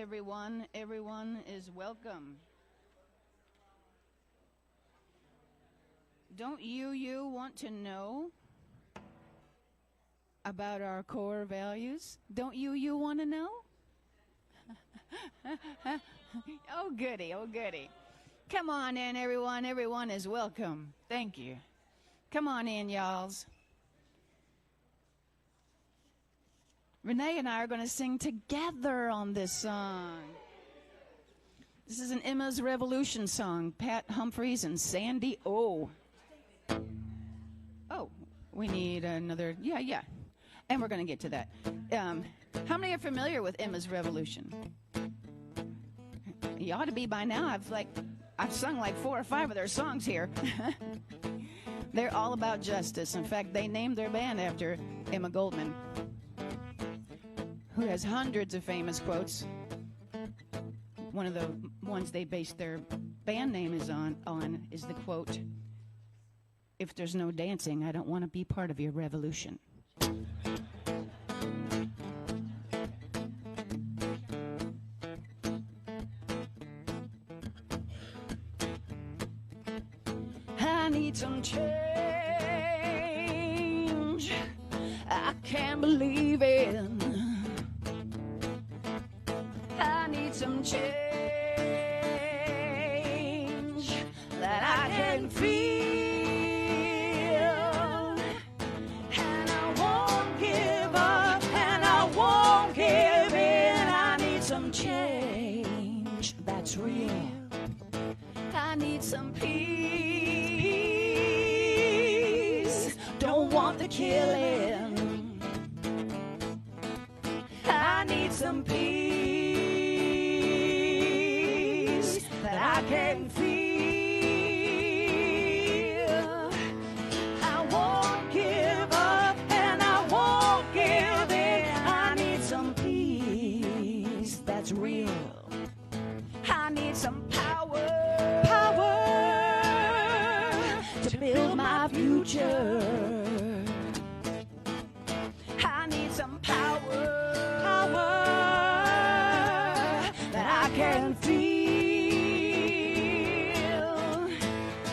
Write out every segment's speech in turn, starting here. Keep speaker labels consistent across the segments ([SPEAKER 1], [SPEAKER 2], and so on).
[SPEAKER 1] everyone. Everyone is welcome. Don't you want to know about our core values? Don't you want to know? Oh, goody, oh, goody. Come on in, everyone. Everyone is welcome. Thank you. Come on in, y'alls. Renee and I are going to sing together on this song. This is an Emma's Revolution song, Pat Humphries and Sandy O. Oh, we need another, yeah. And we're going to get to that. How many are familiar with Emma's Revolution? You ought to be by now. I've sung like 4 or 5 of their songs here. They're all about justice. In fact, they named their band after Emma Goldman, who has hundreds of famous quotes. One of the ones they based their band name on is the quote, "If there's no dancing, I don't want to be part of your revolution." I need some change. I can't believe it. I need some change that I can feel. And I won't give up, and I won't give in. I need some change that's real. I need some peace. Don't want the killing. I need some peace that I can feel. I won't give up, and I won't give in. I need some peace that's real. I need some power to build my future. I need some power that I can feel.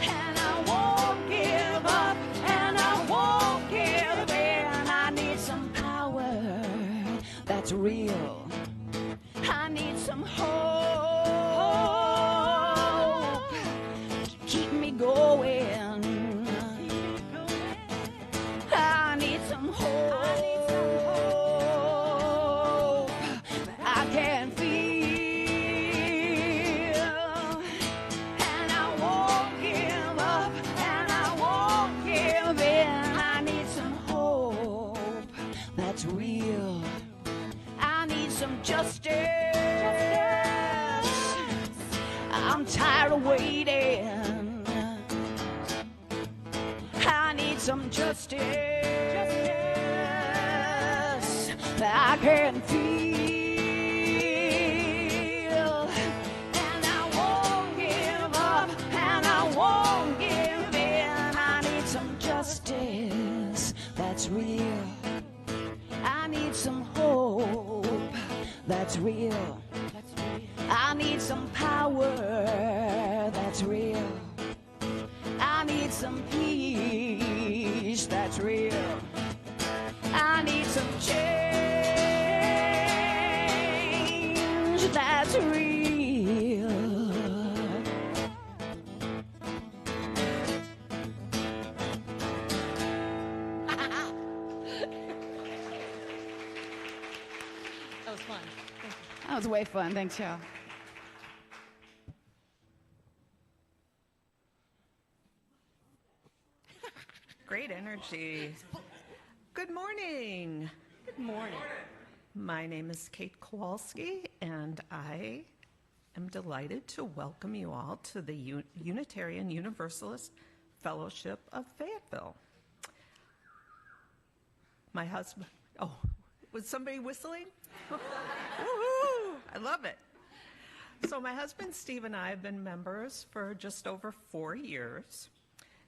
[SPEAKER 1] And I won't give up, and I won't give in. I need some power that's real. I need some hope to keep me going. I need some hope that I can feel. And I won't give up, and I won't give in. I need some hope that's real. I need some justice. I'm tired of waiting. I need some justice that I can feel. And I won't give up, and I won't give in. I need some justice that's real. I need some hope that's real. I need some power that's real. I need some peace that's real. I need some change that's real.
[SPEAKER 2] That was fun. Thank you.
[SPEAKER 1] That was way fun. Thanks, y'all.
[SPEAKER 3] Great energy. Good morning.
[SPEAKER 2] Good morning.
[SPEAKER 3] My name is Kate Kowalski, and I am delighted to welcome you all to the Unitarian Universalist Fellowship of Fayetteville. My husband, was somebody whistling? Woo-hoo! I love it. So my husband Steve and I have been members for just over 4 years.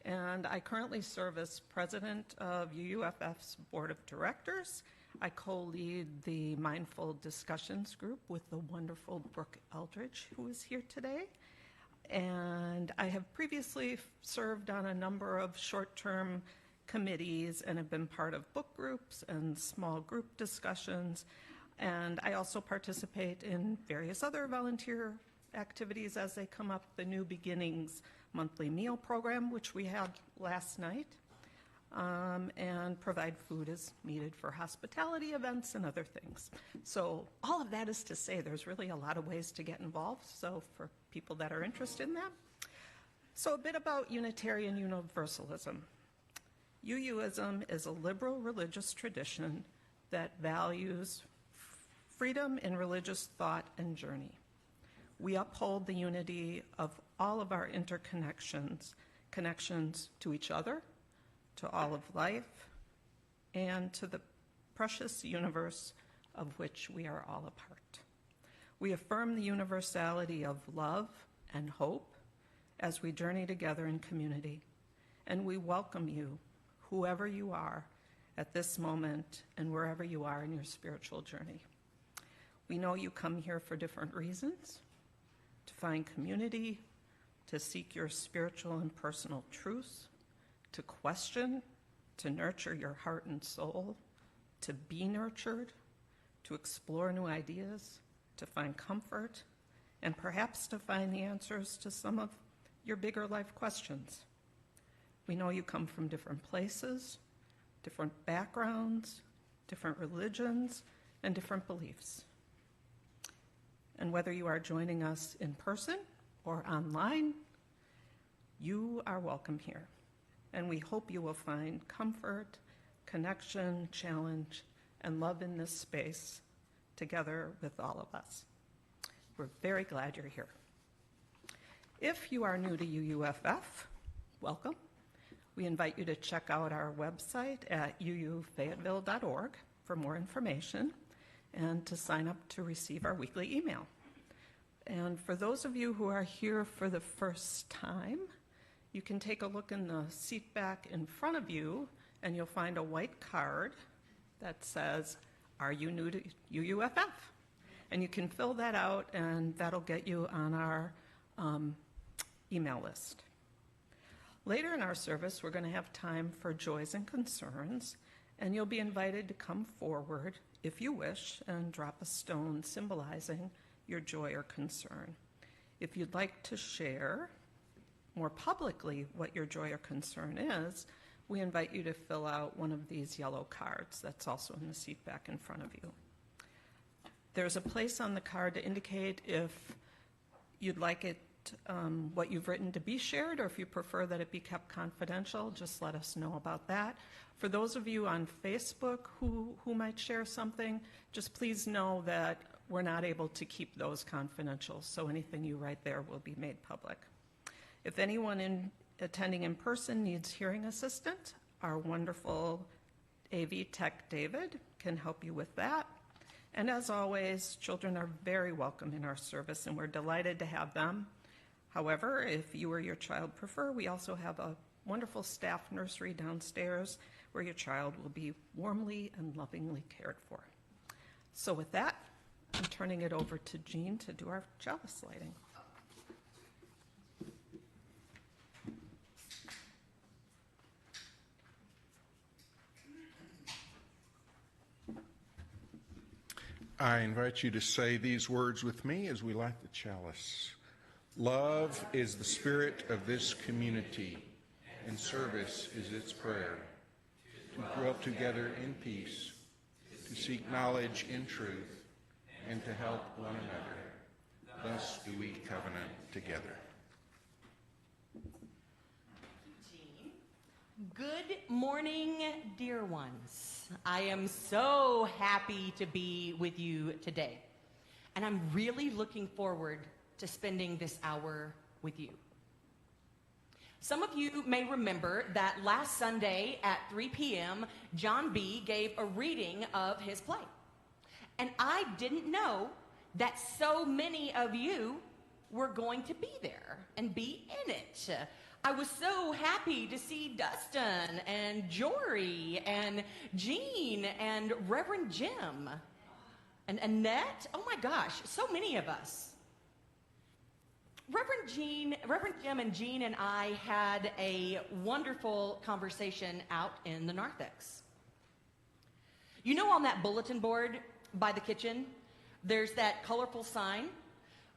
[SPEAKER 3] And I currently serve as president of UUFF's board of directors, I co-lead the Mindful Discussions group with the wonderful Brooke Eldridge, who is here today. And I have previously served on a number of short-term committees and have been part of book groups and small group discussions. And I also participate in various other volunteer activities as they come up. The New Beginnings monthly meal program, which we had last night, and provide food as needed for hospitality events and other things. So all of that is to say there's really a lot of ways to get involved, so for people that are interested in that. So a bit about Unitarian Universalism. UUism is a liberal religious tradition that values freedom in religious thought and journey. We uphold the unity of all of our interconnections, connections to each other, to all of life, and to the precious universe of which we are all a part. We affirm the universality of love and hope as we journey together in community, and we welcome you, whoever you are, at this moment and wherever you are in your spiritual journey. We know you come here for different reasons, to find community, to seek your spiritual and personal truths, to question, to nurture your heart and soul, to be nurtured, to explore new ideas, to find comfort, and perhaps to find the answers to some of your bigger life questions. We know you come from different places, different backgrounds, different religions, and different beliefs. And whether you are joining us in person or online, you are welcome here. And we hope you will find comfort, connection, challenge, and love in this space together with all of us. We're very glad you're here. If you are new to UUFF, welcome. We invite you to check out our website at uufayetteville.org for more information and to sign up to receive our weekly email. And for those of you who are here for the first time, you can take a look in the seat back in front of you, and you'll find a white card that says, "Are you new to UUFF?" And you can fill that out, and that'll get you on our email list. Later in our service, we're going to have time for joys and concerns, and you'll be invited to come forward, if you wish, and drop a stone symbolizing your joy or concern. If you'd like to share more publicly what your joy or concern is, we invite you to fill out one of these yellow cards that's also in the seat back in front of you. There's a place on the card to indicate if you'd like it, what you've written to be shared, or if you prefer that it be kept confidential, just let us know about that. For those of you on Facebook who might share something, just please know that we're not able to keep those confidential, so anything you write there will be made public. If anyone attending in person needs hearing assistance, our wonderful AV tech David can help you with that. And as always, children are very welcome in our service, and we're delighted to have them. However, if you or your child prefer, we also have a wonderful staff nursery downstairs where your child will be warmly and lovingly cared for. So with that, I'm turning it over to Jean to do our chalice lighting.
[SPEAKER 4] I invite you to say these words with me as we light the chalice. Love is the spirit of this community, and service is its prayer. To dwell together in peace, to seek knowledge in truth, and to help one another. Thus do we covenant together.
[SPEAKER 2] Good morning, dear ones. I am so happy to be with you today, and I'm really looking forward to spending this hour with you. Some of you may remember that last Sunday at 3 p.m., John B. gave a reading of his play. And I didn't know that so many of you were going to be there and be in it. I was so happy to see Dustin and Jory and Jean and Reverend Jim and Annette. Oh my gosh, so many of us. Reverend Jim and Jean and I had a wonderful conversation out in the narthex. You know, on that bulletin board by the kitchen, there's that colorful sign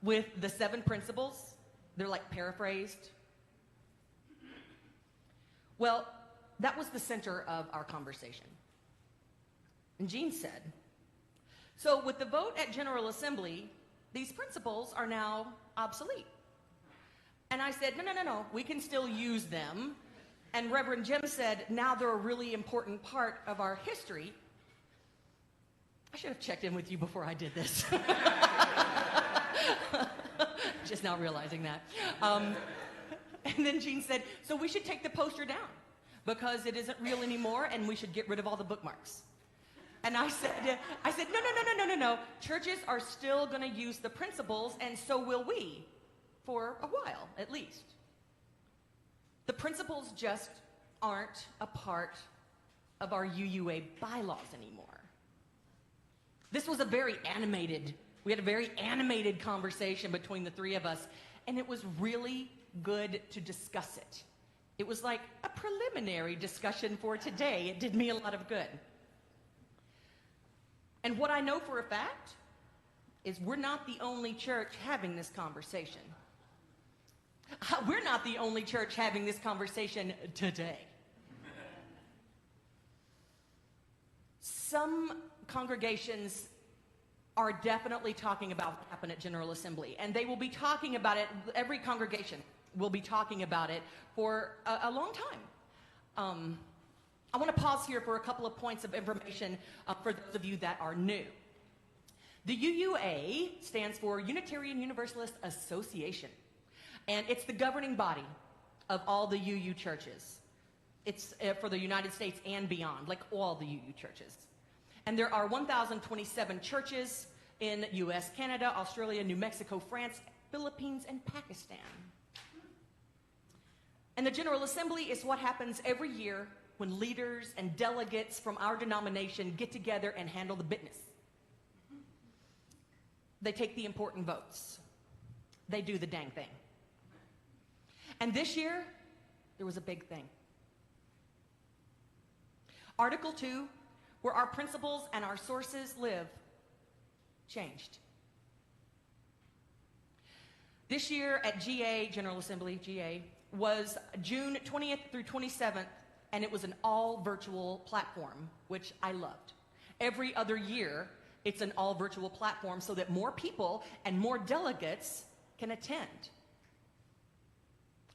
[SPEAKER 2] with the 7 principles. They're like paraphrased. Well, that was the center of our conversation. And Jean said, so with the vote at General Assembly, these principles are now obsolete. And I said, no, we can still use them. And Reverend Jim said, now they're a really important part of our history. I should have checked in with you before I did this. Just now realizing that. And then Jean said, so we should take the poster down because it isn't real anymore and we should get rid of all the bookmarks. And I said, no. Churches are still going to use the principles, and so will we, for a while at least. The principles just aren't a part of our UUA bylaws anymore. This was we had a very animated conversation between the 3 of us, and it was really good to discuss it. It was like a preliminary discussion for today. It did me a lot of good. And what I know for a fact is we're not the only church having this conversation. We're not the only church having this conversation today. Some congregations are definitely talking about what happened at General Assembly, and they will be talking about it. Every congregation will be talking about it for a long time. I want to pause here for a couple of points of information for those of you that are new. The UUA stands for Unitarian Universalist Association, and it's the governing body of all the UU churches. It's for the United States and beyond, like all the UU churches. And there are 1,027 churches in US, Canada, Australia, New Mexico, France, Philippines, and Pakistan. And the General Assembly is what happens every year when leaders and delegates from our denomination get together and handle the business. They take the important votes. They do the dang thing. And this year, there was a big thing. Article 2, where our principles and our sources live, changed. This year at GA, General Assembly, GA, was June 20th through 27th, and it was an all-virtual platform, which I loved. Every other year, it's an all-virtual platform so that more people and more delegates can attend.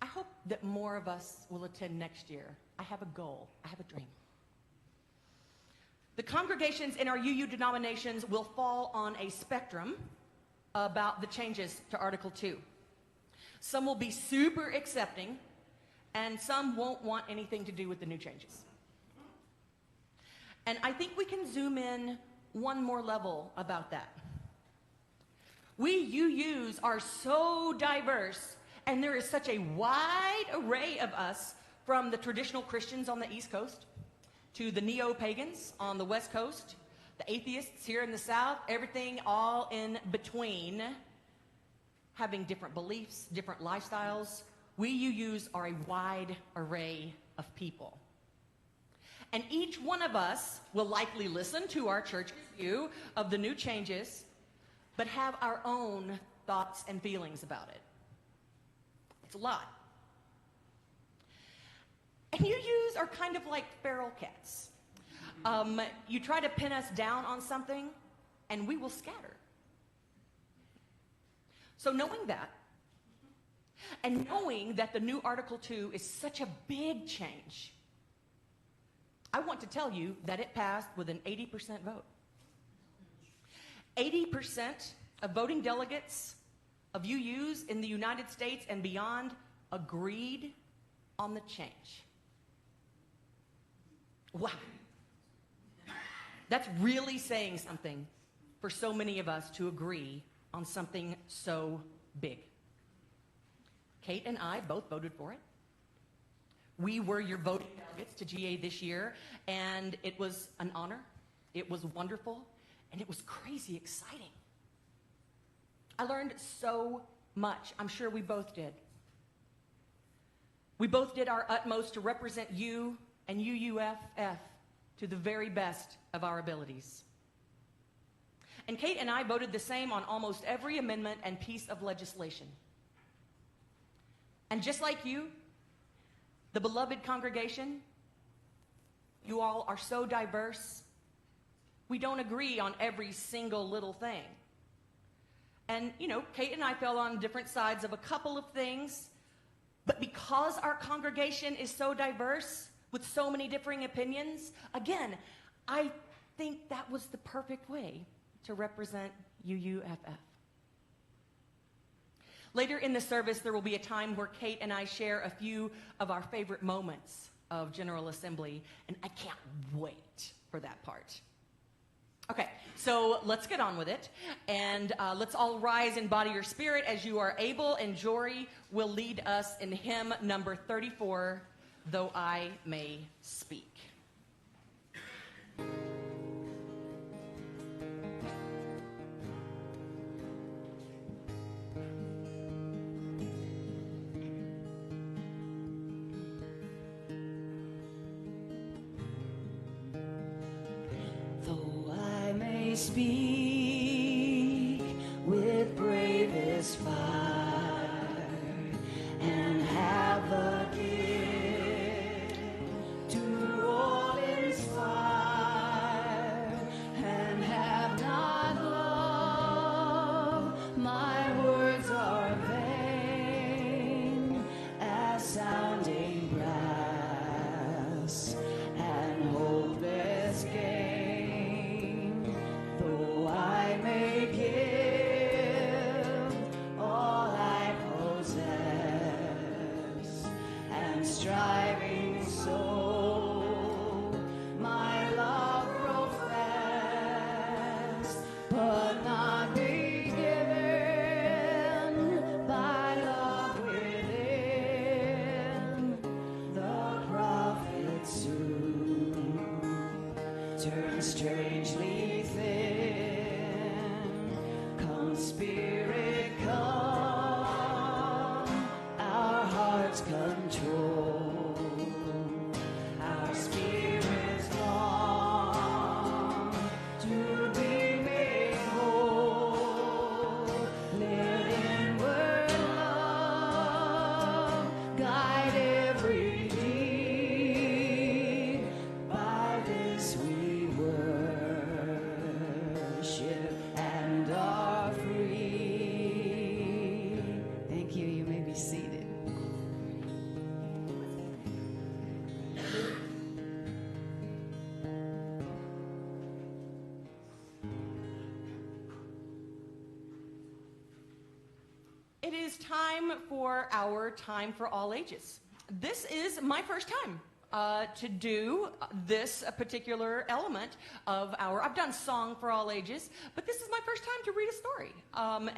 [SPEAKER 2] I hope that more of us will attend next year. I have a goal. I have a dream. The congregations in our UU denominations will fall on a spectrum about the changes to Article 2. Some will be super accepting, and some won't want anything to do with the new changes. And I think we can zoom in one more level about that. We UUs are so diverse, and there is such a wide array of us, from the traditional Christians on the East Coast to the neo-pagans on the West Coast, the atheists here in the South, everything all in between, having different beliefs, different lifestyles. We UUs are a wide array of people. And each one of us will likely listen to our church's view of the new changes, but have our own thoughts and feelings about it. It's a lot. And UUs are kind of like feral cats. You try to pin us down on something, and we will scatter. So knowing that, and knowing that the new Article 2 is such a big change, I want to tell you that it passed with an 80% vote. 80% of voting delegates of UUs in the United States and beyond agreed on the change. Wow. That's really saying something for so many of us to agree on something so big. Kate and I both voted for it. We were your voting delegates to GA this year, and it was an honor, it was wonderful, and it was crazy exciting. I learned so much. I'm sure we both did. We both did our utmost to represent you and UUFF to the very best of our abilities. And Kate and I voted the same on almost every amendment and piece of legislation. And just like you, the beloved congregation, you all are so diverse. We don't agree on every single little thing. And, you know, Kate and I fell on different sides of a couple of things, but because our congregation is so diverse with so many differing opinions, again, I think that was the perfect way to represent UUFF. Later in the service, there will be a time where Kate and I share a few of our favorite moments of General Assembly, and I can't wait for that part. Okay, so let's get on with it, and let's all rise in body or spirit as you are able, and Jory will lead us in hymn number 34, Though I May Speak.
[SPEAKER 1] Speak with bravest fire and have the gift to all inspire and have not love. My words are vain as sounding brass and hopeless gain. Striving so, my love profess, but not be given by love within. The prophet soon turns strangely thin. Come, Spirit, come, our hearts control.
[SPEAKER 2] It is time for our Time for All Ages. This is my first time to do this particular element of I've done Song for All Ages, but this is my first time to read a story.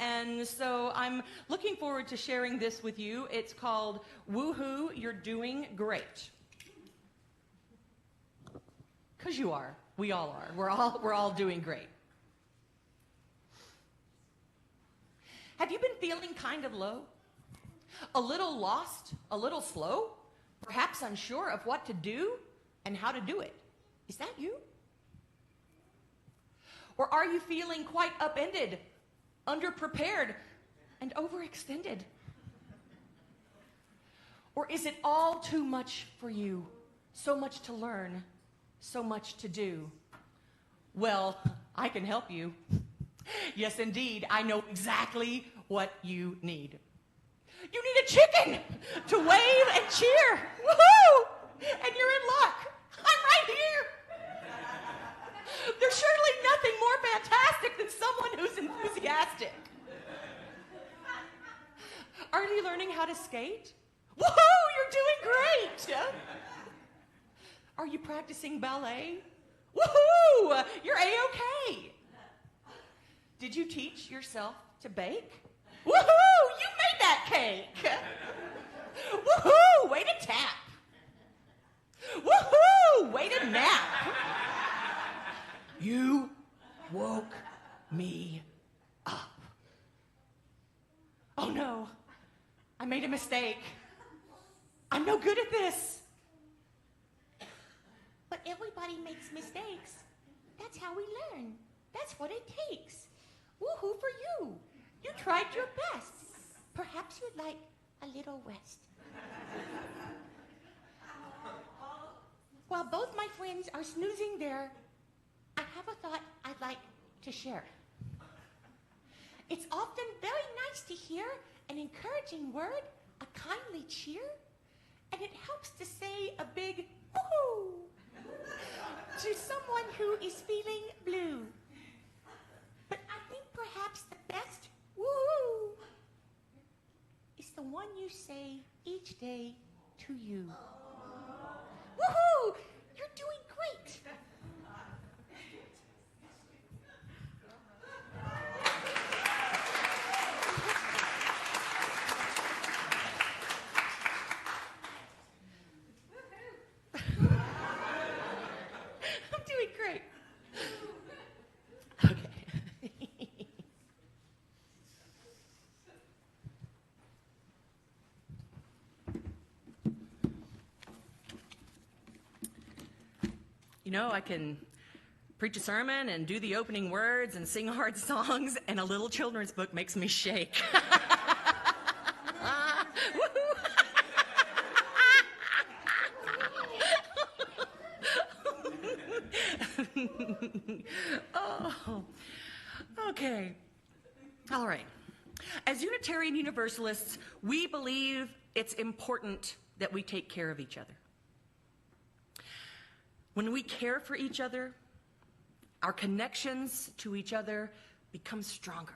[SPEAKER 2] And so I'm looking forward to sharing this with you. It's called Woohoo, You're Doing Great. Because you are. We all are. We're all doing great. Have you been feeling kind of low? A little lost? A little slow? Perhaps unsure of what to do and how to do it? Is that you? Or are you feeling quite upended, underprepared, and overextended? Or is it all too much for you? So much to learn, so much to do? Well, I can help you. Yes, indeed, I know exactly what you need. You need a chicken to wave and cheer. Woohoo! And you're in luck. I'm right here. There's surely nothing more fantastic than someone who's enthusiastic. Are you learning how to skate? Woohoo! You're doing great. Are you practicing ballet? Woohoo! You're A-okay. Did you teach yourself to bake? Woohoo! You made that cake! Woohoo! Way to tap! Woohoo! Way to nap. You woke me up. Oh no, I made a mistake. I'm no good at this.
[SPEAKER 5] But everybody makes mistakes. That's how we learn. That's what it takes. Woohoo for you. You tried your best. Perhaps you'd like a little rest. While both my friends are snoozing there, I have a thought I'd like to share. It's often very nice to hear an encouraging word, a kindly cheer, and it helps to say a big woohoo to someone who is feeling blue. But I think perhaps the best woohoo is the one you say each day to you. Woohoo! You're doing great.
[SPEAKER 2] I'm doing great. Okay. You know, I can preach a sermon and do the opening words and sing hard songs, and a little children's book makes me shake. Oh, okay. All right. As Unitarian Universalists, we believe it's important that we take care of each other. When we care for each other, our connections to each other become stronger.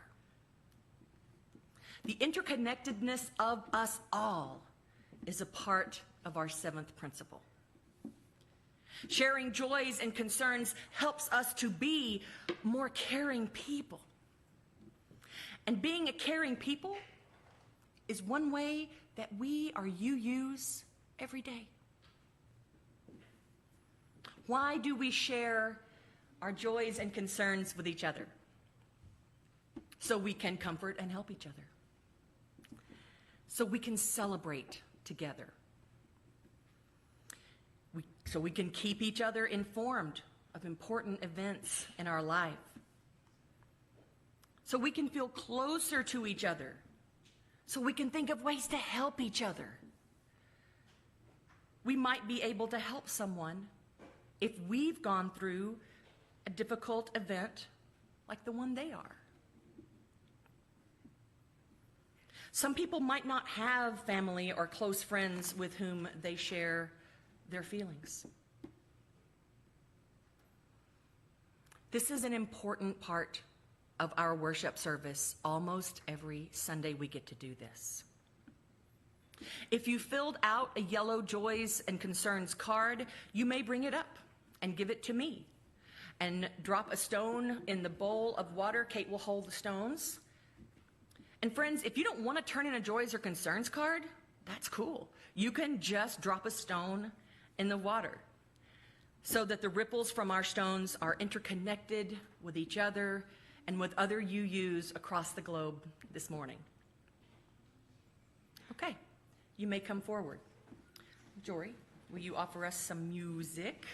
[SPEAKER 2] The interconnectedness of us all is a part of our seventh principle. Sharing joys and concerns helps us to be more caring people. And being a caring people is one way that we are UUs every day. Why do we share our joys and concerns with each other? So we can comfort and help each other. So we can celebrate together. So we can keep each other informed of important events in our life. So we can feel closer to each other. So we can think of ways to help each other. We might be able to help someone if we've gone through a difficult event like the one they are. Some people might not have family or close friends with whom they share their feelings. This is an important part of our worship service. Almost every Sunday we get to do this. If you filled out a yellow joys and concerns card, you may bring it up and give it to me and drop a stone in the bowl of water. Kate will hold the stones. And friends, if you don't want to turn in a joys or concerns card, that's cool. You can just drop a stone in the water so that the ripples from our stones are interconnected with each other and with other UUs across the globe this morning. Okay, you may come forward. Jory, will you offer us some music?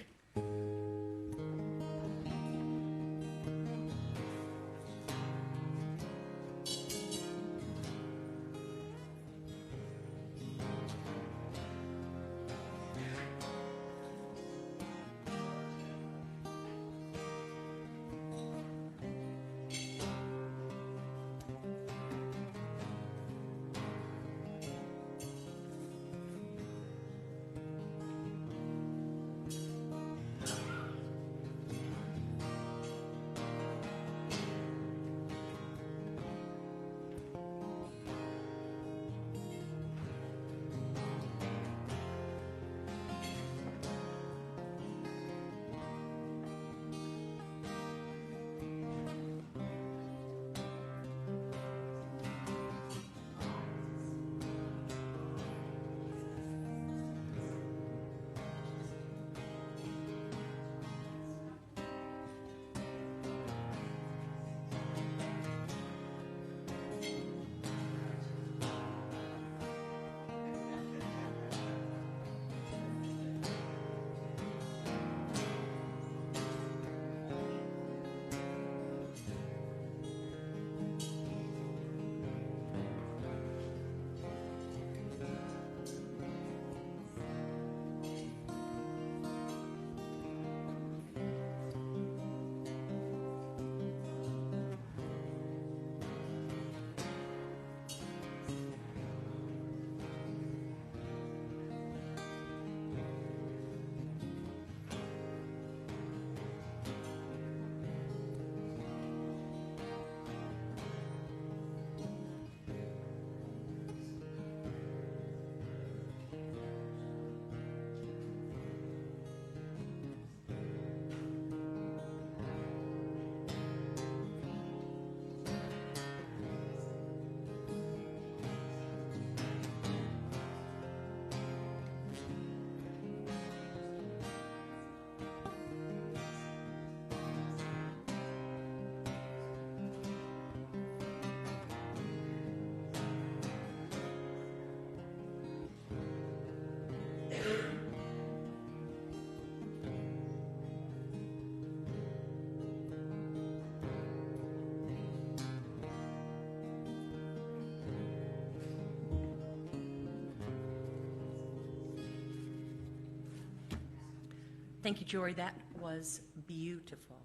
[SPEAKER 2] Thank you, Jory. That was beautiful.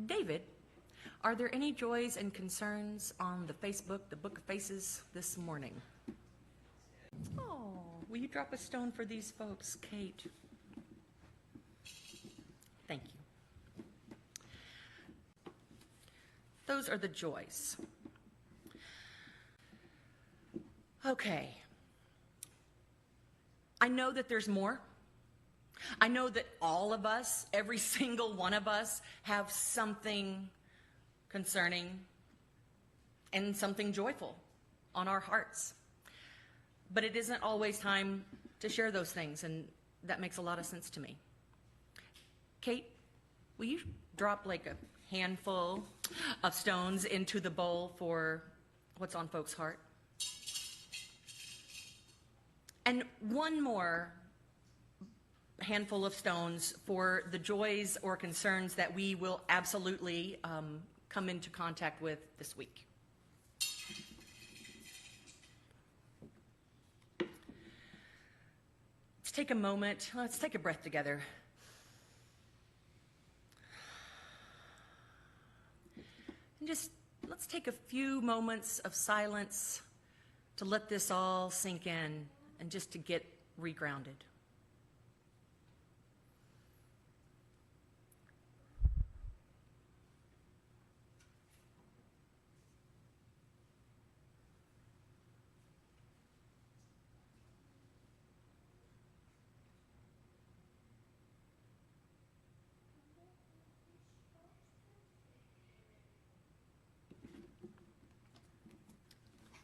[SPEAKER 2] David, are there any joys and concerns on the Facebook, the Book of Faces, this morning? Oh, will you drop a stone for these folks, Kate? Thank you. Those are the joys. Okay. I know that there's more. I know that all of us, every single one of us, have something concerning and something joyful on our hearts. But it isn't always time to share those things, and that makes a lot of sense to me. Kate, will you drop like a handful of stones into the bowl for what's on folks' heart? And one more handful of stones for the joys or concerns that we will absolutely come into contact with this week. Let's take a moment. Let's take a breath together. And just let's take a few moments of silence to let this all sink in and just to get regrounded.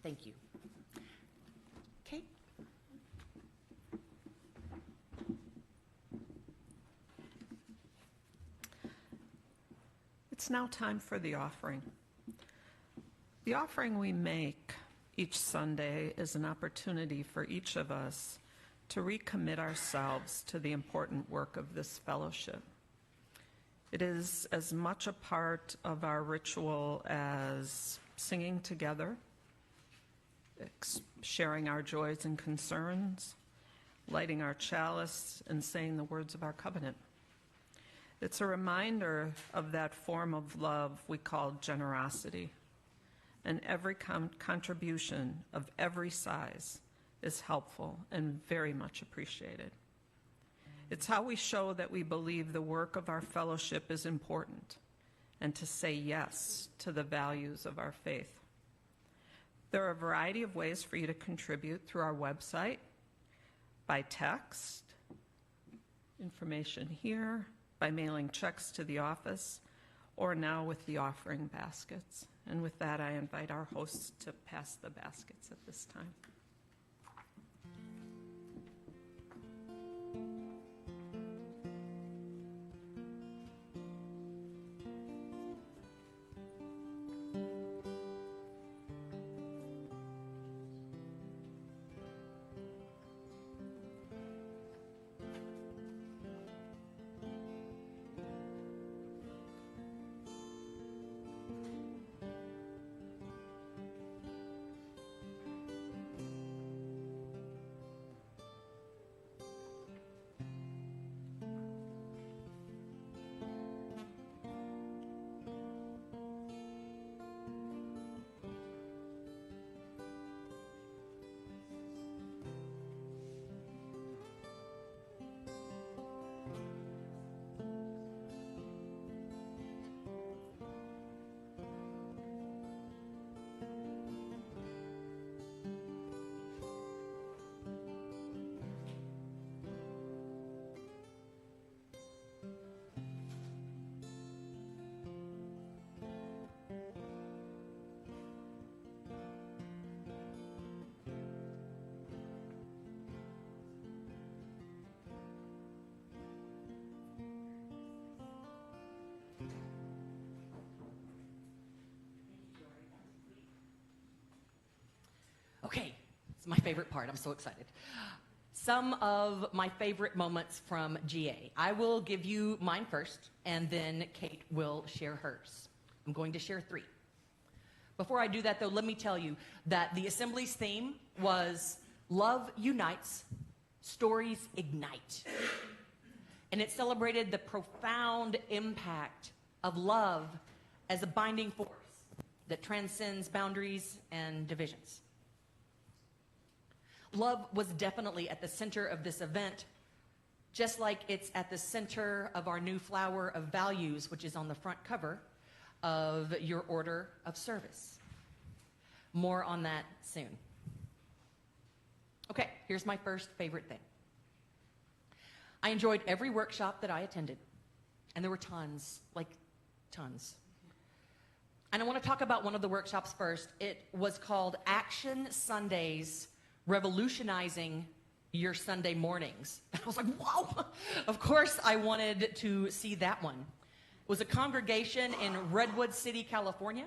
[SPEAKER 2] Thank you. Kate?
[SPEAKER 3] It's now time for the offering. The offering we make each Sunday is an opportunity for each of us to recommit ourselves to the important work of this fellowship. It is as much a part of our ritual as singing together, sharing our joys and concerns, lighting our chalice, and saying the words of our covenant. It's a reminder of that form of love we call generosity, and every contribution of every size is helpful and very much appreciated. It's how we show that we believe the work of our fellowship is important and to say yes to the values of our faith. There are a variety of ways for you to contribute through our website, by text, information here, by mailing checks to the office, or now with the offering baskets. And with that, I invite our hosts to pass the baskets at this time.
[SPEAKER 2] Okay, it's my favorite part. I'm so excited. Some of my favorite moments from GA. I will give you mine first, and then Kate will share hers. I'm going to share 3. Before I do that, though, let me tell you that the Assembly's theme was Love Unites, Stories Ignite. and it celebrated the profound impact of love as a binding force that transcends boundaries and divisions. Love was definitely at the center of this event, just like it's at the center of our new flower of values, which is on the front cover of your order of service. More on that soon. Okay, here's my first favorite thing. I enjoyed every workshop that I attended, and there were tons, like tons. And I want to talk about one of the workshops first. It was called Action Sundays, Revolutionizing Your Sunday Mornings. And I was like, wow! Of course I wanted to see that one. It was a congregation in Redwood City, California.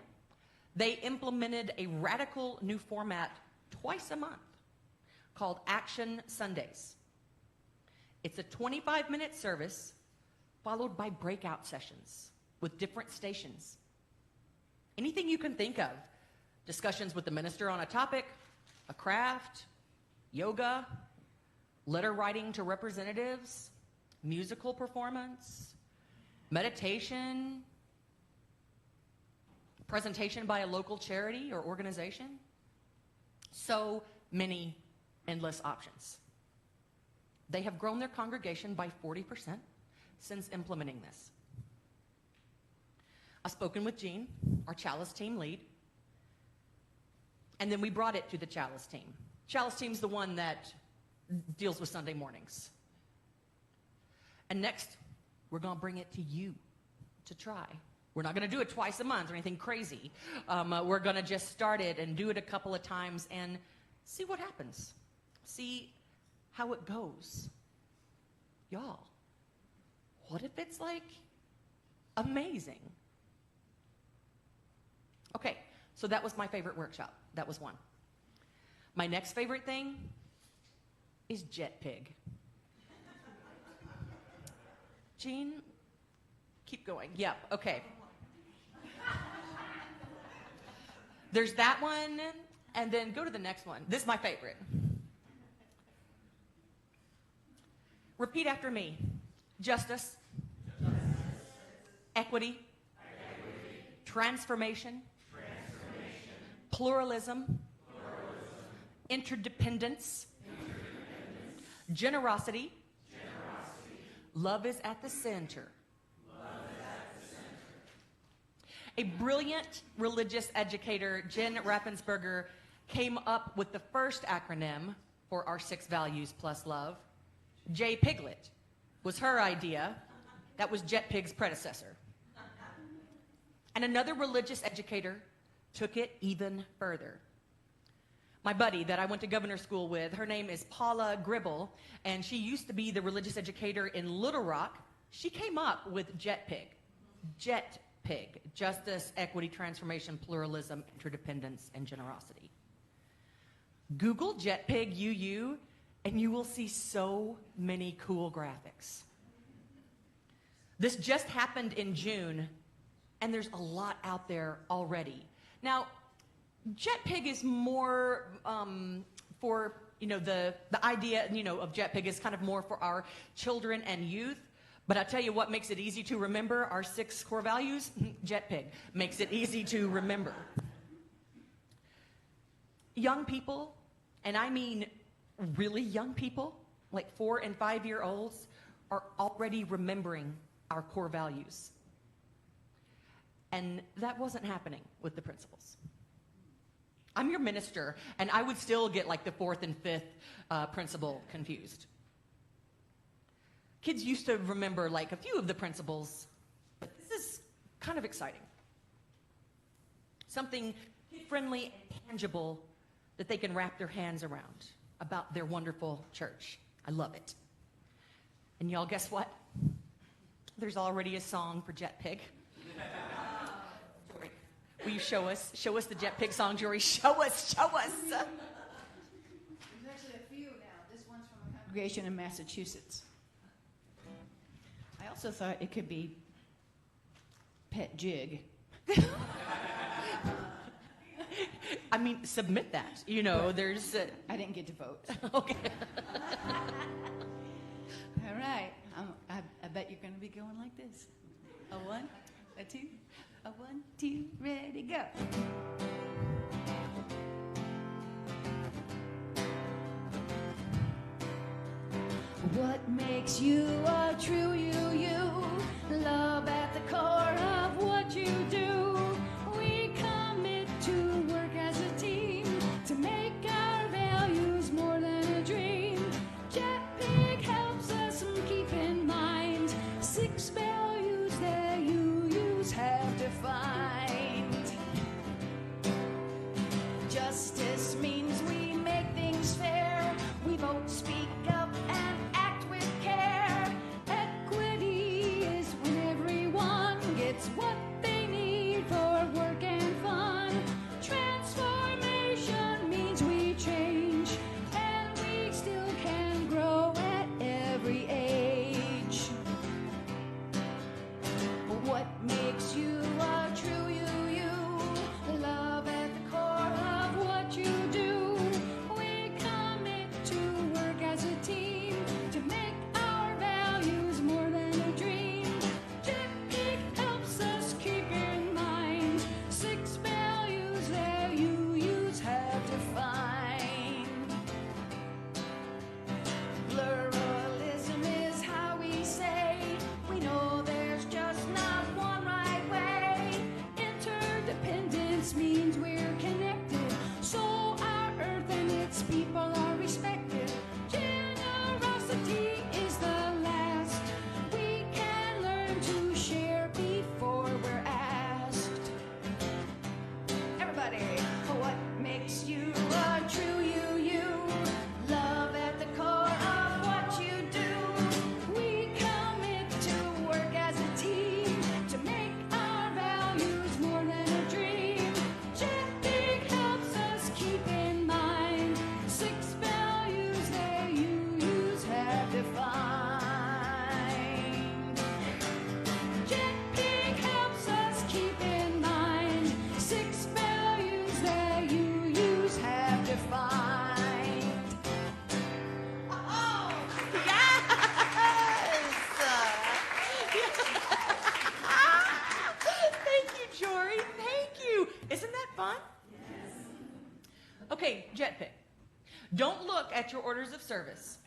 [SPEAKER 2] They implemented a radical new format twice a month called Action Sundays. It's a 25-minute service followed by breakout sessions with different stations. Anything you can think of. Discussions with the minister on a topic, a craft, yoga, letter writing to representatives, musical performance, meditation, presentation by a local charity or organization. So many endless options. They have grown their congregation by 40% since implementing this. I've spoken with Jean, our Chalice team lead, and then we brought it to the Chalice team. Chalice team's the one that deals with Sunday mornings. And next, we're going to bring it to you to try. We're not going to do it twice a month or anything crazy. We're going to just start it and do it a couple of times and see what happens. See how it goes. Y'all, what if it's like amazing? Okay, so that was my favorite workshop. That was one. My next favorite thing is JETPIG. Jean, keep going. Yep, okay. There's that one, and then go to the next one. This is my favorite. Repeat after me. Justice. Equity. Transformation. Pluralism. Interdependence. Generosity. Love is at the center. A brilliant religious educator, Jen Raffensperger, came up with the first acronym for our 6 values plus love. JPiglet was her idea. That was JETPIG's predecessor. And another religious educator took it even further. My buddy that I went to governor school with, her name is Paula Gribble, and she used to be the religious educator in Little Rock. She came up with JETPIG. JETPIG, Justice, Equity, Transformation, Pluralism, Interdependence, and Generosity. Google JETPIG UU, and you will see so many cool graphics. This just happened in June, and there's a lot out there already. Now, JETPIG is more for, the idea, of JETPIG is kind of more for our children and youth. But I tell you what makes it easy to remember, our 6 core values, JETPIG makes it easy to remember. Young people, and I mean really young people, like 4 and 5-year-olds, are already remembering our core values. And that wasn't happening with the principles. I'm your minister, and I would still get like the 4th and 5th principle confused. Kids used to remember like a few of the principles, but this is kind of exciting. Something friendly and tangible that they can wrap their hands around about their wonderful church. I love it. And y'all, guess what? There's already a song for JETPIG. Jory, will you show us the JETPIG song, Jory? Show us.
[SPEAKER 1] There's actually a few now. This one's from a congregation in Massachusetts. I also thought it could be Pet Jig.
[SPEAKER 2] I mean, submit that. There's...
[SPEAKER 1] I didn't get to vote.
[SPEAKER 2] Okay.
[SPEAKER 1] All right.
[SPEAKER 6] be going like this. A 1, a 2, a 1, 2, ready, go.
[SPEAKER 1] What makes you a true you? Love at the core of what you do. We commit to work as a team to make our values more than a dream. JETPIG helps us keep in mind 6 values that UUs have defined. Justice means we make things fair. We vote, speak up, and act with care. Equity is when everyone gets what they need for work and fun. Transformation means we change, and we still can grow at every age. What makes you a true you? Love at the core of what you do. We commit to work as a team to make our values more than a dream. JETPIG helps us keep in mind 6 values that UUs have defined. Pluralism is how we say we know there's just not one right way. Interdependence means we're connected, so our earth and its people are respected. Generosity is the last we can learn to share before we're asked. Everybody, what makes you a true you? Love at the core of what you do. We commit to work as a team to make our values more than a dream. JETPIG helps us keep in mind 6 values that UUs have defined. JETPIG helps us keep in mind 6 values that UUs have defined.
[SPEAKER 2] Thank you, Jory. Thank you. Isn't that fun? Yes. Okay, JETPIG. Don't look at your orders of service.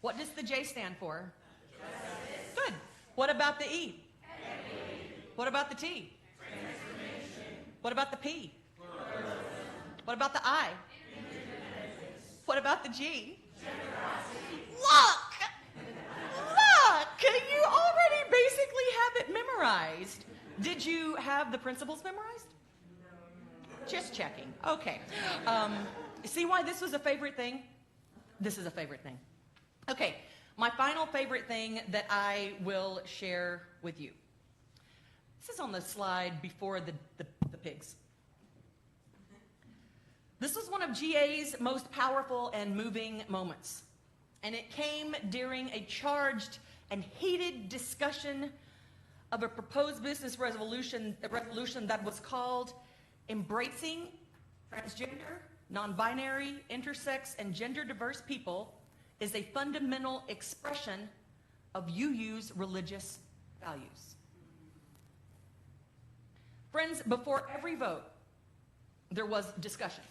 [SPEAKER 2] What does the J stand for? Justice. Good. What about the E? Equity. What about the T? Transformation. What about the P? Pluralism. What about the I? Independence. What about the G? Generosity. Look! You already basically have it memorized. Did you have the principles memorized? Just checking. Okay. See why this was a favorite thing? This is a favorite thing. Okay. My final favorite thing that I will share with you. This is on the slide before the pigs. This was one of GA's most powerful and moving moments. And it came during a charged and heated discussion of a proposed business resolution that was called Embracing Transgender, Non-Binary, Intersex, and Gender-Diverse People is a Fundamental Expression of UU's Religious Values. Friends, before every vote, there was discussion.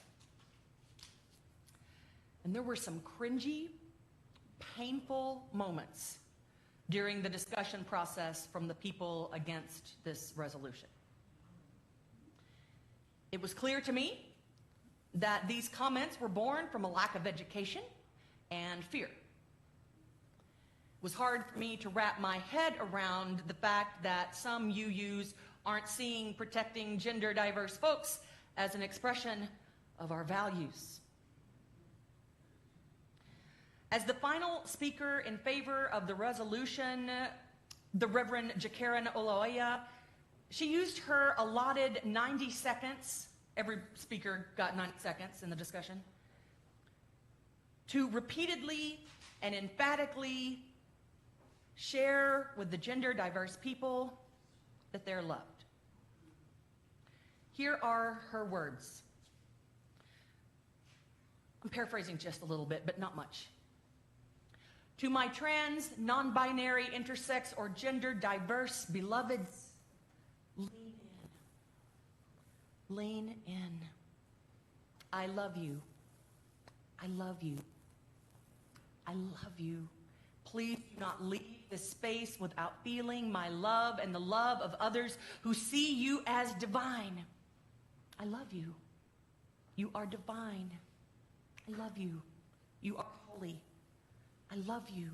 [SPEAKER 2] And there were some cringy, painful moments during the discussion process from the people against this resolution. It was clear to me that these comments were born from a lack of education and fear. It was hard for me to wrap my head around the fact that some UUs aren't seeing protecting gender diverse folks as an expression of our values. As the final speaker in favor of the resolution, the Reverend Jakaran Oloya, she used her allotted 90 seconds, every speaker got 90 seconds in the discussion, to repeatedly and emphatically share with the gender diverse people that they're loved. Here are her words. I'm paraphrasing just a little bit, but not much. To my trans, non-binary, intersex, or gender diverse beloveds, lean in. Lean in. I love you. I love you. I love you. Please do not leave this space without feeling my love and the love of others who see you as divine. I love you. You are divine. I love you. You are holy. I love you.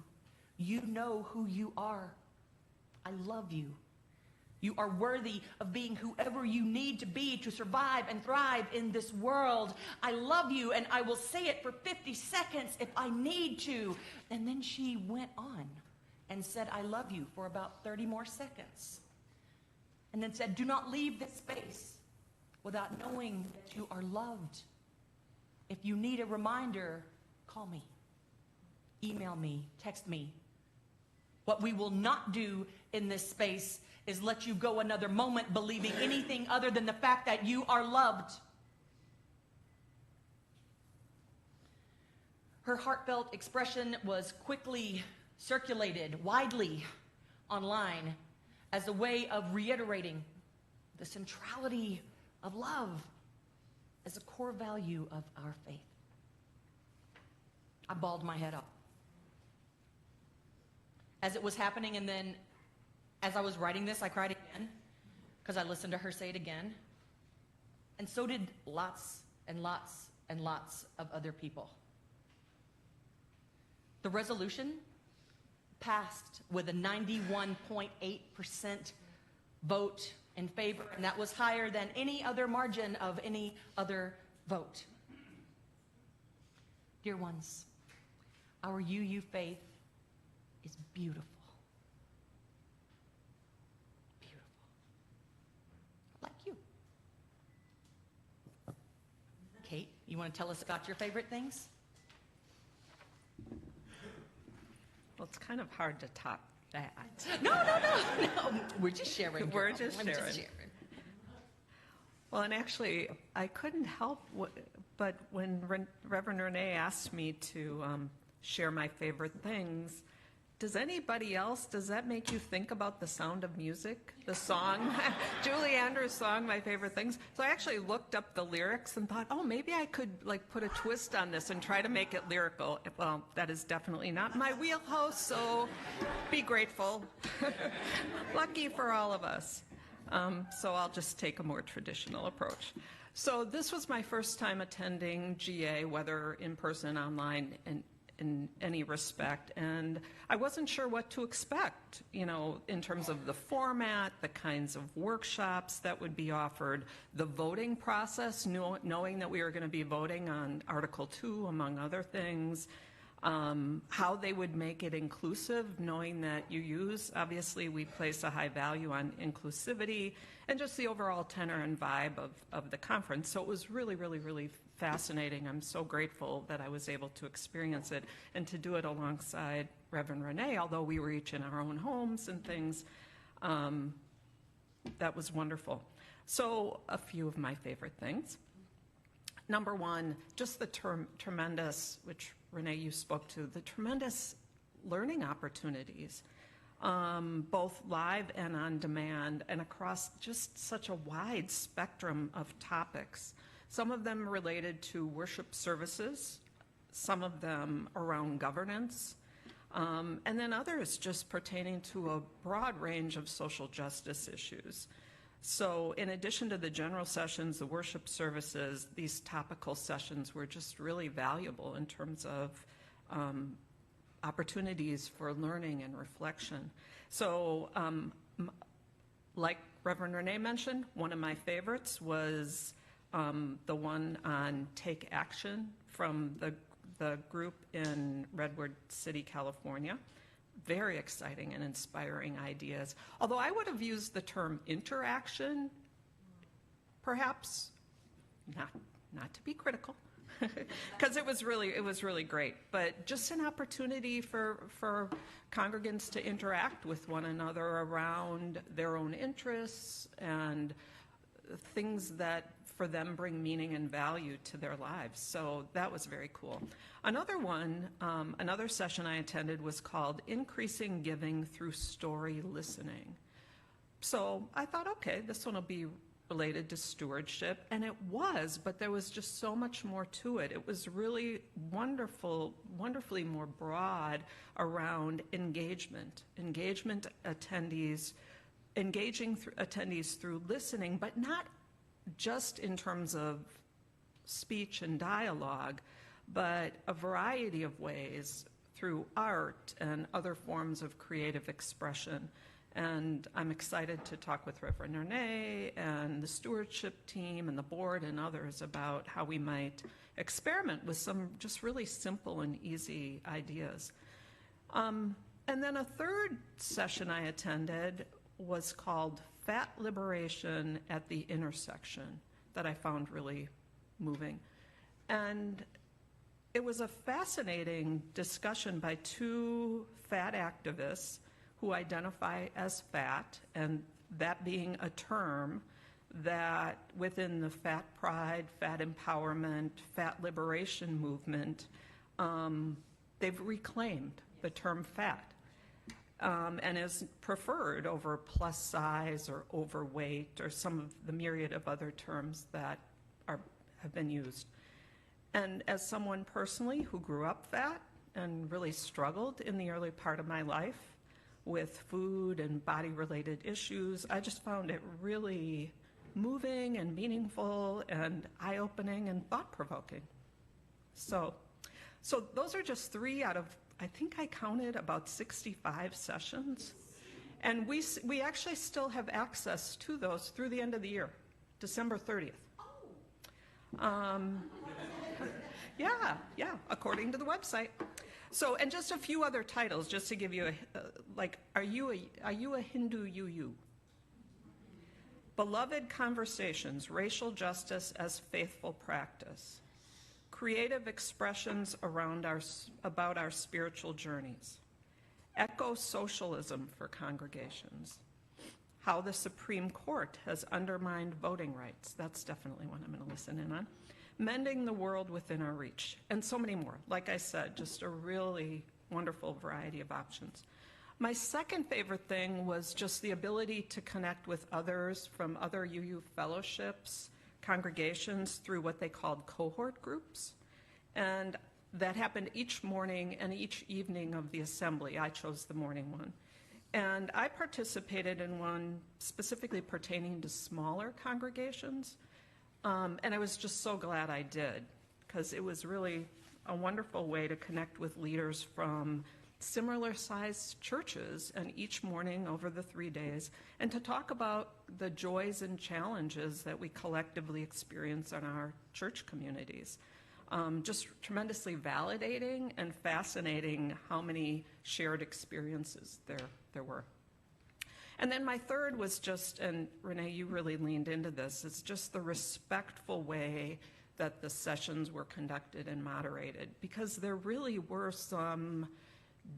[SPEAKER 2] You know who you are. I love you. You are worthy of being whoever you need to be to survive and thrive in this world. I love you, and I will say it for 50 seconds if I need to. And then she went on and said, I love you for about 30 more seconds. And then said, do not leave this space without knowing that you are loved. If you need a reminder, call me, email me, text me. What we will not do in this space is let you go another moment believing anything other than the fact that you are loved. Her heartfelt expression was quickly circulated widely online as a way of reiterating the centrality of love as a core value of our faith. I bawled my head up as it was happening, and then as I was writing this, I cried again because I listened to her say it again. And so did lots and lots and lots of other people. The resolution passed with a 91.8% vote in favor, and that was higher than any other margin of any other vote. Dear ones, our UU faith is beautiful. Kate, you want to tell us about your favorite things?
[SPEAKER 3] Well, it's kind of hard to top that.
[SPEAKER 2] No. We're just sharing.
[SPEAKER 3] We're
[SPEAKER 2] girl.
[SPEAKER 3] just
[SPEAKER 2] I'm
[SPEAKER 3] sharing.
[SPEAKER 2] Just sharing.
[SPEAKER 3] Well, and actually, I couldn't help but when Reverend Renee asked me to share my favorite things, does that make you think about The Sound of Music, the song, Julie Andrews' song, My Favorite Things? So I actually looked up the lyrics and thought, oh, maybe I could put a twist on this and try to make it lyrical. Well, that is definitely not my wheelhouse, so be grateful. Lucky for all of us. So I'll just take a more traditional approach. So this was my first time attending GA, whether in person, online, and in any respect, and I wasn't sure what to expect, in terms of the format, the kinds of workshops that would be offered, the voting process, knowing that we were going to be voting on Article 2, among other things, how they would make it inclusive, knowing that obviously we place a high value on inclusivity, and just the overall tenor and vibe of the conference. So it was really, really, really fascinating. I'm so grateful that I was able to experience it and to do it alongside Reverend Renee, although we were each in our own homes and things. That was wonderful. So a few of my favorite things. Number one, just the tremendous, which Renee, you spoke to, the tremendous learning opportunities, both live and on demand, and across just such a wide spectrum of topics. Some of them related to worship services, some of them around governance, and then others just pertaining to a broad range of social justice issues. So in addition to the general sessions, the worship services, these topical sessions were just really valuable in terms of opportunities for learning and reflection. So like Reverend Renee mentioned, one of my favorites was the one on Take Action from the group in Redwood City, California. Very exciting and inspiring ideas. Although I would have used the term interaction, perhaps, not to be critical, because it was really great. But just an opportunity for congregants to interact with one another around their own interests and things that for them bring meaning and value to their lives. So that was very cool. Another one, another session I attended was called Increasing Giving Through Story Listening. So I thought, okay, this one will be related to stewardship, and it was, but there was just so much more to it. It was really wonderfully more broad around engagement attendees, engaging attendees through listening, but not just in terms of speech and dialogue, but a variety of ways through art and other forms of creative expression. And I'm excited to talk with Reverend Renée and the stewardship team and the board and others about how we might experiment with some just really simple and easy ideas. And then a third session I attended was called Fat Liberation at the Intersection, that I found really moving. And it was a fascinating discussion by two fat activists who identify as fat, and that being a term that within the fat pride, fat empowerment, fat liberation movement, they've reclaimed the term fat, and is preferred over plus size or overweight or some of the myriad of other terms that have been used. And as someone personally who grew up fat and really struggled in the early part of my life with food and body-related issues, I just found it really moving and meaningful and eye-opening and thought-provoking. So those are just 3 out of, I think I counted about 65 sessions. And we actually still have access to those through the end of the year, December 30th. Yeah, according to the website. So, and just a few other titles, just to give you are you a Hindu UU? Beloved Conversations, Racial Justice as Faithful Practice. Creative Expressions about our spiritual journeys. Eco-Socialism for Congregations. How the Supreme Court has undermined voting rights. That's definitely one I'm going to listen in on. Mending the World Within Our Reach, and so many more. Like I said, just a really wonderful variety of options. My second favorite thing was just the ability to connect with others from other UU fellowships, congregations, through what they called cohort groups. And that happened each morning and each evening of the assembly. I chose the morning one. And I participated in one specifically pertaining to smaller congregations. And I was just so glad I did, because it was really a wonderful way to connect with leaders from similar-sized churches, and each morning over the 3 days, and to talk about the joys and challenges that we collectively experience in our church communities. Just tremendously validating and fascinating how many shared experiences there were. And then my third was just, and Renée, you really leaned into this, it's just the respectful way that the sessions were conducted and moderated, because there really were some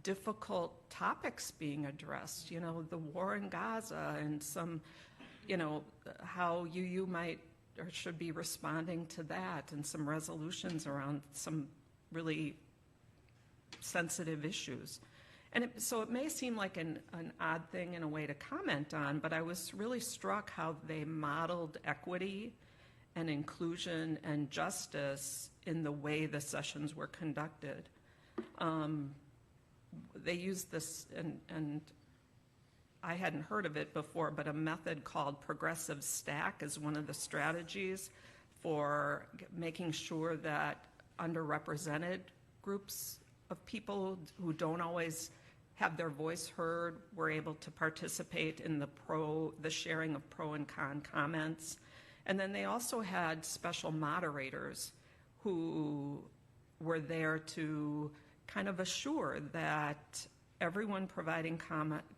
[SPEAKER 3] difficult topics being addressed, the war in Gaza and some, how UU might or should be responding to that, and some resolutions around some really sensitive issues. And so it may seem like an odd thing in a way to comment on, but I was really struck how they modeled equity and inclusion and justice in the way the sessions were conducted. They used this, and I hadn't heard of it before, but a method called progressive stack is one of the strategies for making sure that underrepresented groups of people who don't always have their voice heard were able to participate in the sharing of pro and con comments. And then they also had special moderators who were there to kind of assure that everyone providing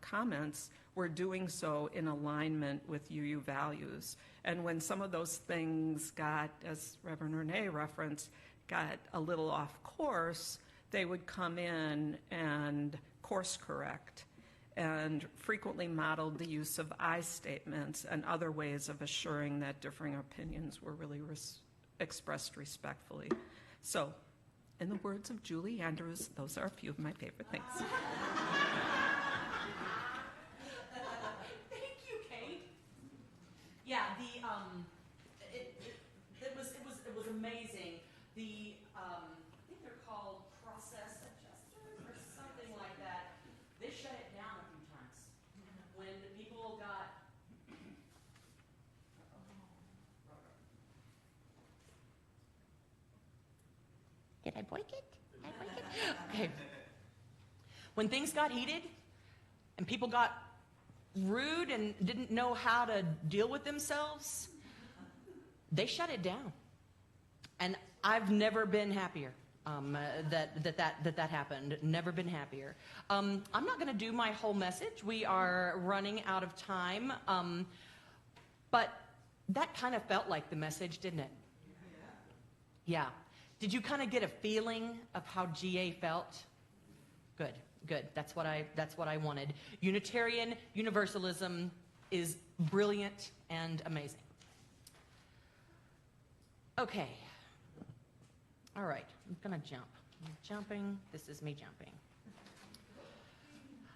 [SPEAKER 3] comments were doing so in alignment with UU values. And when some of those things got, as Reverend Renée referenced, got a little off course, they would come in and course correct. and frequently modeled the use of I statements and other ways of assuring that differing opinions were really expressed respectfully. So, in the words of Julie Andrews, those are a few of my favorite things.
[SPEAKER 2] Thank you, Kate. Yeah, it was amazing. I think they're called process adjusters or something like that. They shut it down a few times when people got.
[SPEAKER 5] Did I break it? Did I break it?
[SPEAKER 2] Okay. When things got heated and people got rude and didn't know how to deal with themselves, they shut it down. And I've never been happier that happened. Never been happier. I'm not going to do my whole message. We are running out of time. But that kind of felt like the message, didn't it? Yeah. Did you kind of get a feeling of how GA felt? Good, good. That's what I wanted. Unitarian Universalism is brilliant and amazing. Okay. All right, I'm gonna jump. I'm jumping. This is me jumping.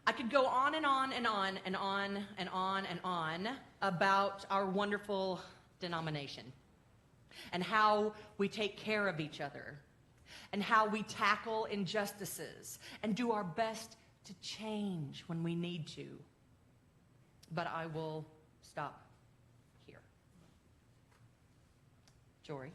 [SPEAKER 2] I could go on and on and on and on and on and on about our wonderful denomination and how we take care of each other and how we tackle injustices and do our best to change when we need to. But I will stop here. Jory,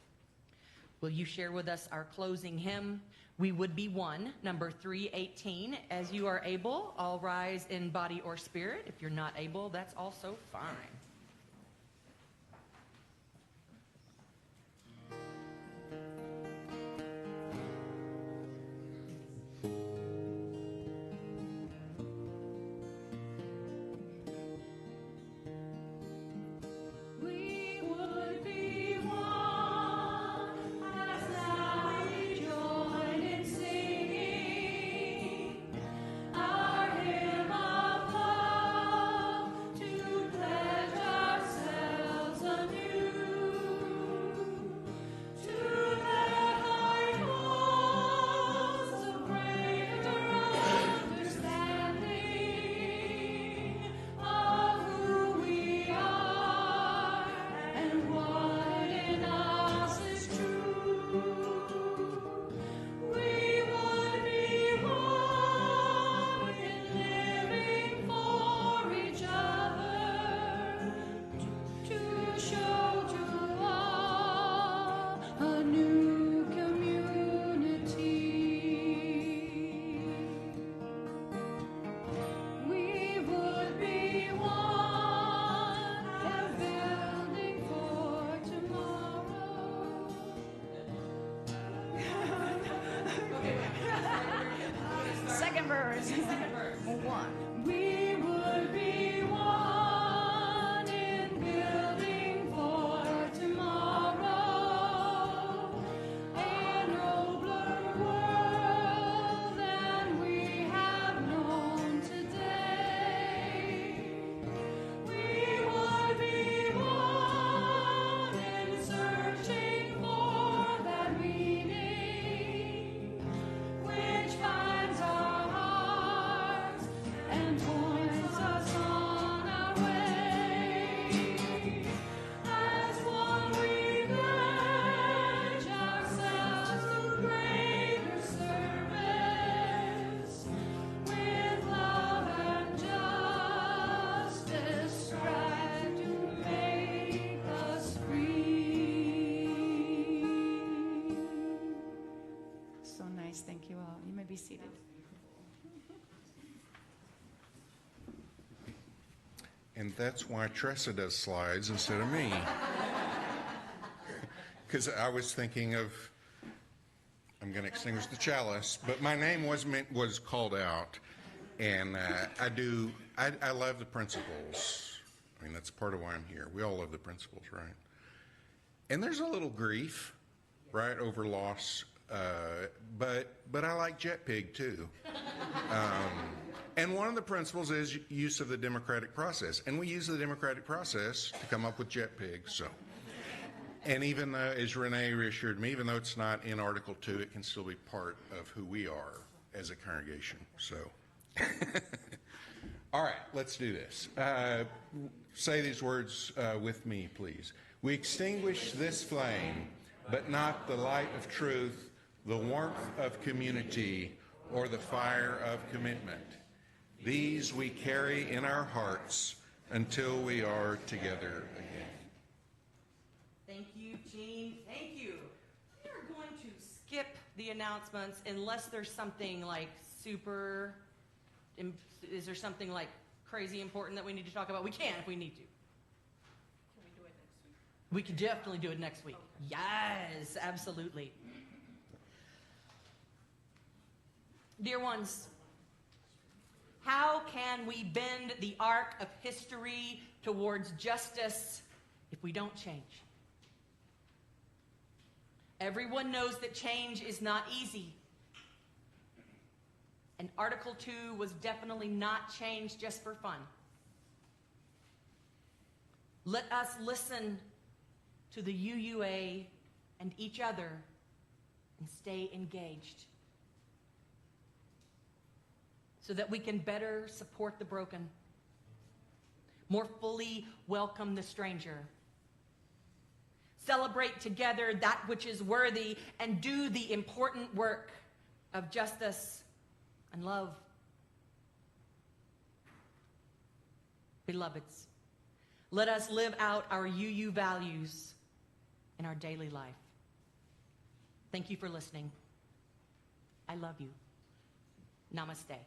[SPEAKER 2] will you share with us our closing hymn, We Would Be One, number 318? As you are able, all rise in body or spirit. If you're not able, that's also fine.
[SPEAKER 6] Thank you all. You may be seated.
[SPEAKER 4] And that's why Tressa does slides instead of me. Because I was thinking of, I'm going to extinguish the chalice, but my name was called out. And I love the principles. I mean, that's part of why I'm here. We all love the principles, right? And there's a little grief, right, over loss. But I like JETPIG too. And one of the principles is use of the democratic process. And we use the democratic process to come up with JETPIG. So, and even as Renee reassured me, even though it's not in Article 2, it can still be part of who we are as a congregation. So, all right, let's do this. Say these words with me, please. We extinguish this flame, but not the light of truth, the warmth of community, or the fire of commitment. These we carry in our hearts until we are together again.
[SPEAKER 2] Thank you, Jean. Thank you. We are going to skip the announcements unless there's something like super, is there something like crazy important that we need to talk about? We can if we need to.
[SPEAKER 3] Can we do it next week?
[SPEAKER 2] We can definitely do it next week. Yes, absolutely. Dear ones, how can we bend the arc of history towards justice if we don't change? Everyone knows that change is not easy. And Article 2 was definitely not changed just for fun. Let us listen to the UUA and each other and stay engaged so that we can better support the broken, more fully welcome the stranger, celebrate together that which is worthy, and do the important work of justice and love. Beloveds, let us live out our UU values in our daily life. Thank you for listening. I love you. Namaste.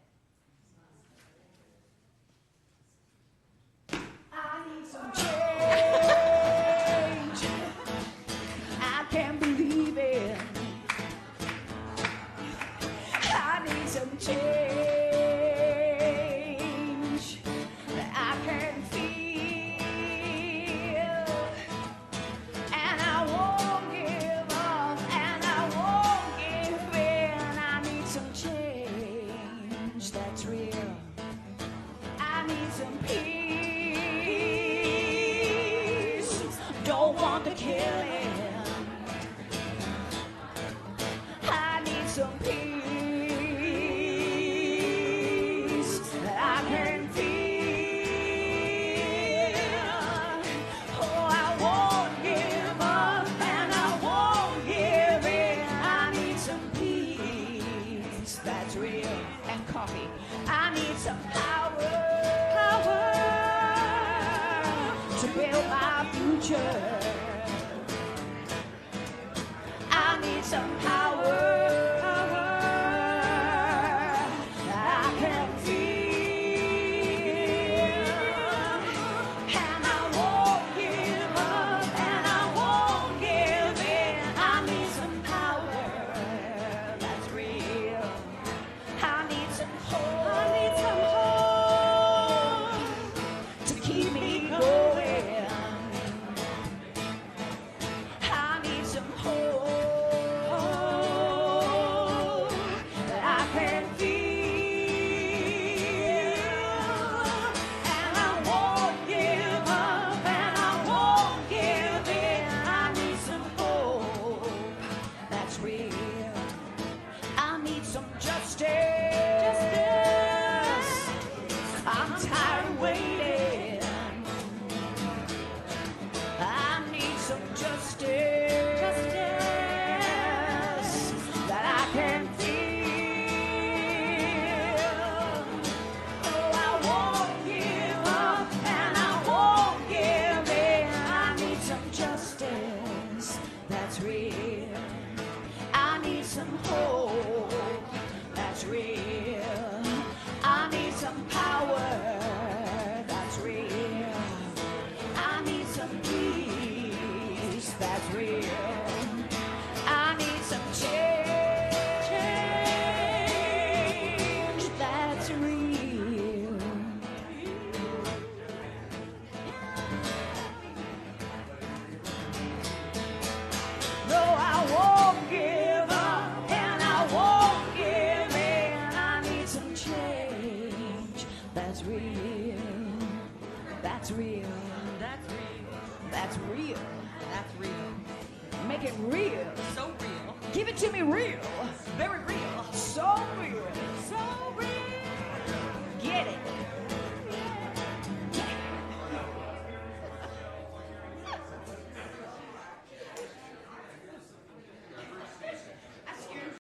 [SPEAKER 1] I need some change. I can't believe it. I need some change that I can feel. And I won't give up, and I won't give in. I need some change that's real. I need some peace. Don't want to kill him. I need some peace that I can feel. Oh, I won't give up and I won't give in. I need some peace that's real and coffee. I need some power to build my future. I need some power that I can feel. And I won't give up and I won't give in. I need some power that's real. I need some hope. To keep me going. I need some hope that I can feel. And I won't give up and I won't give in. I need some hope that's real. I need some justice. I'm tired of waiting. I need some justice that I can feel. Oh, I won't give up and I won't give in. I need some justice that's real. I need some hope that's real. I need some power that's real. I need some peace that's real. I need some change that's real. No, I won't give up and I won't give in. That's real.
[SPEAKER 2] That's real.
[SPEAKER 1] That's real.
[SPEAKER 2] That's real.
[SPEAKER 1] Make it real.
[SPEAKER 2] So real.
[SPEAKER 1] Give it to me real.
[SPEAKER 2] Very real.
[SPEAKER 1] So real.